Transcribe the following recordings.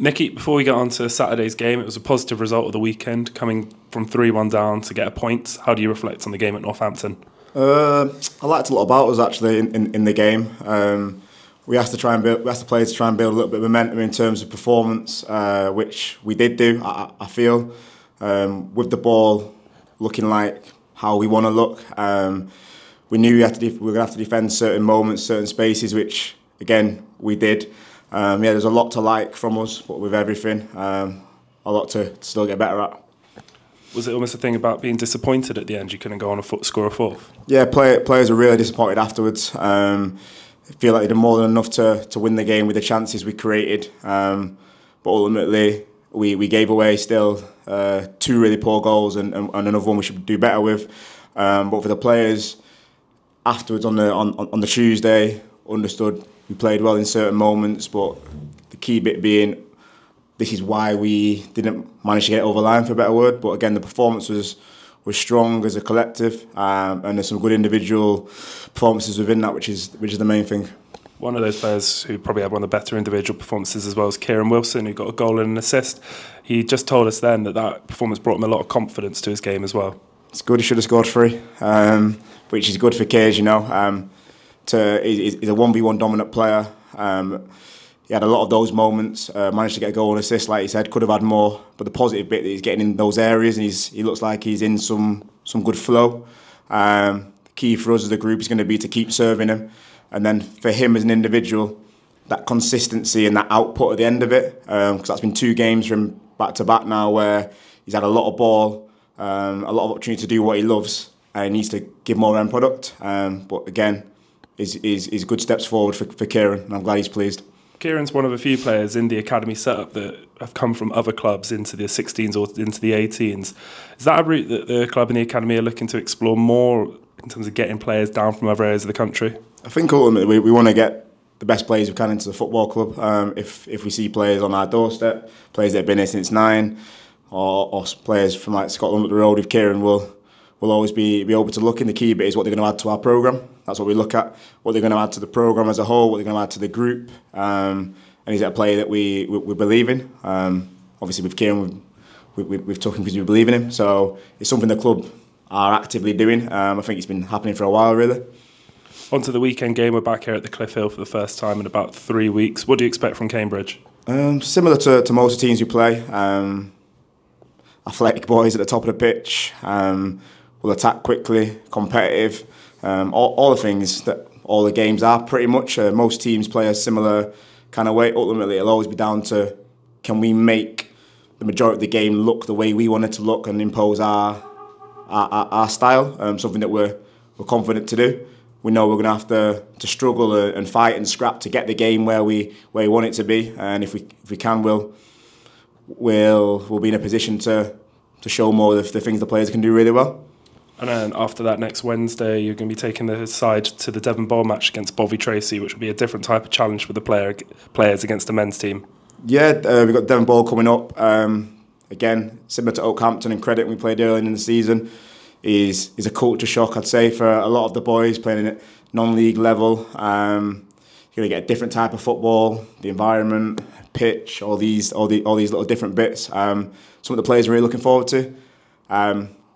Nicky, before we get on to Saturday's game, it was a positive result of the weekend, coming from 3-1 down to get a point. How do you reflect on the game at Northampton? I liked a lot about us actually in the game. We asked the players to try and build a little bit of momentum in terms of performance, which we did do. I feel with the ball looking like how we want to look. We knew we were going to have to defend certain moments, certain spaces, which again we did. There's a lot to like from us, but with everything, a lot to still get better at. Was it almost a thing about being disappointed at the end? You couldn't go on score a fourth? Yeah, players were really disappointed afterwards. I feel like they did more than enough to win the game with the chances we created. But ultimately, we gave away still two really poor goals and another one we should do better with. But for the players, afterwards on the Tuesday, understood we played well in certain moments, but the key bit being this is why we didn't manage to get over the line, for a better word. But again, the performance was strong as a collective, and there's some good individual performances within that, which is the main thing. One of those players who probably had one of the better individual performances as well as Kieran Wilson, who got a goal and an assist. He just told us then that performance brought him a lot of confidence to his game as well. It's good. He should have scored 3, which is good for Kay, you know. He's a 1v1 dominant player. He had a lot of those moments, managed to get a goal and assist, like he said, could have had more. But the positive bit that he's getting in those areas, and he looks like he's in some good flow. The key for us as a group is going to be to keep serving him. And then for him as an individual, that consistency and that output at the end of it, because that's been 2 games from back to back now where he's had a lot of ball, a lot of opportunity to do what he loves, and he needs to give more end product. But again, is good steps forward for Kieran, and I'm glad he's pleased. Kieran's one of a few players in the academy setup that have come from other clubs into the 16s or into the 18s. Is that a route that the club and the academy are looking to explore more in terms of getting players down from other areas of the country? I think ultimately we want to get the best players we can into the football club. If we see players on our doorstep, players that have been here since 9, or players from like Scotland up the road with Kieran, we'll always be open to looking. The key bit is what they're going to add to our programme. That's what we look at, what they're going to add to the programme as a whole, what they're going to add to the group, and is it a player that we believe in? Obviously with Kieran, we've took him because we believe in him, so it's something the club are actively doing. I think it's been happening for a while, really. On to the weekend game, we're back here at the Cliff Hill for the first time in about 3 weeks. What do you expect from Cambridge? Similar to most of the teams we play, athletic boys at the top of the pitch, will attack quickly, competitive, all the things that all the games are pretty much. Most teams play a similar kind of way. Ultimately, it'll always be down to can we make the majority of the game look the way we want it to look and impose our style, something that we're confident to do. We know we're going to have to struggle and fight and scrap to get the game where we want it to be, and if we can, we'll be in a position to show more of the things the players can do really well. And then after that, next Wednesday, you're going to be taking the side to the Devon Bowl match against Bovey Tracy, which will be a different type of challenge for the players against the men's team. Yeah, we've got Devon Bowl coming up. Again, similar to Oakhampton and Credit we played earlier in the season, is a culture shock, I'd say, for a lot of the boys playing at non-league level. You're going to get a different type of football, the environment, pitch, all these little different bits. Some of the players are really looking forward to.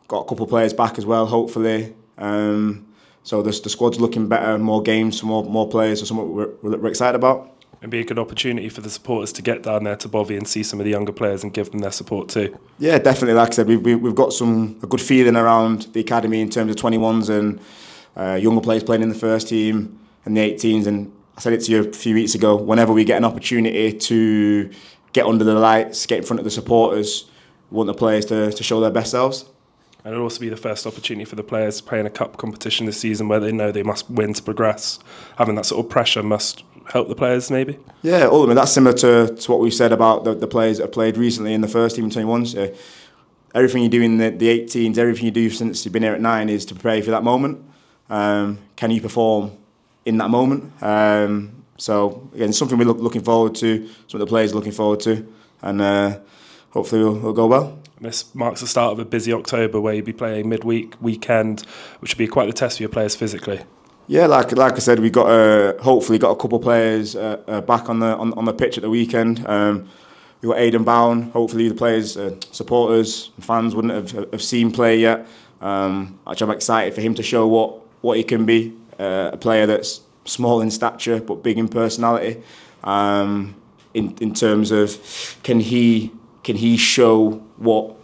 Got a couple of players back as well, hopefully. So the squad's looking better, more games, more players, so something we're excited about. It'd be a good opportunity for the supporters to get down there to Bovey and see some of the younger players and give them their support too. Yeah, definitely. Like I said, we've got a good feeling around the academy in terms of 21s and younger players playing in the first team and the 18s. And I said it to you a few weeks ago, whenever we get an opportunity to get under the lights, get in front of the supporters, we want the players to show their best selves. And it'll also be the first opportunity for the players playing a cup competition this season where they know they must win to progress. Having that sort of pressure must help the players, maybe? Yeah, ultimately, that's similar to what we've said about the players that have played recently in the first team in 21s. Everything you do in the 18s, everything you do since you've been here at 9 is to prepare for that moment. Can you perform in that moment? So, again, something we're looking forward to, something the players are looking forward to, and hopefully we'll go well. This marks the start of a busy October where you'll be playing midweek, weekend, which will be quite the test for your players physically. Yeah, like I said, we hopefully got a couple of players back on the pitch at the weekend. we got Aidan Bowen. Hopefully the players, supporters, and fans wouldn't have seen play yet. Actually, I'm excited for him to show what he can be. A player that's small in stature but big in personality. In terms of can he show what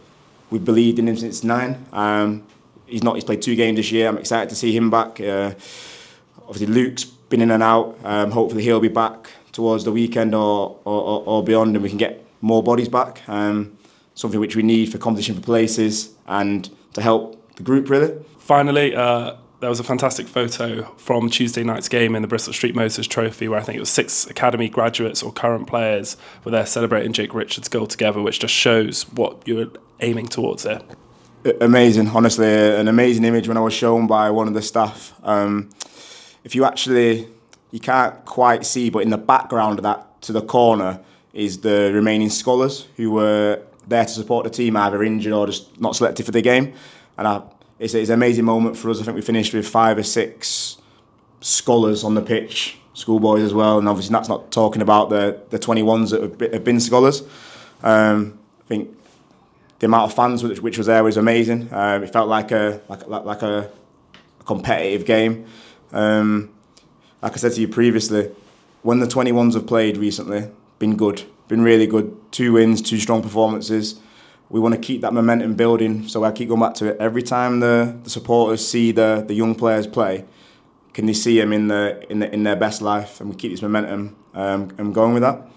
we've believed in him since 9. He's played 2 games this year. I'm excited to see him back. Obviously Luke's been in and out. Hopefully he'll be back towards the weekend or beyond, and we can get more bodies back. Something which we need for competition for places and to help the group really. Finally, there was a fantastic photo from Tuesday night's game in the Bristol Street Motors Trophy where I think it was 6 academy graduates or current players were there celebrating Jake Richards' goal together, which just shows what you're aiming towards there. Amazing, honestly, an amazing image when I was shown by one of the staff. If you can't quite see, but in the background of that, to the corner, is the remaining scholars who were there to support the team, either injured or just not selected for the game. And it's an amazing moment for us. I think we finished with 5 or 6 scholars on the pitch, schoolboys as well, and obviously that's not talking about the 21s that have been scholars. I think the amount of fans which was there was amazing. It felt like a competitive game. Like I said to you previously, when the 21s have played recently, been really good. 2 wins, 2 strong performances. We want to keep that momentum building, so I keep going back to it. Every time the supporters see the young players play, can they see them in their best life, and we keep this momentum going with that.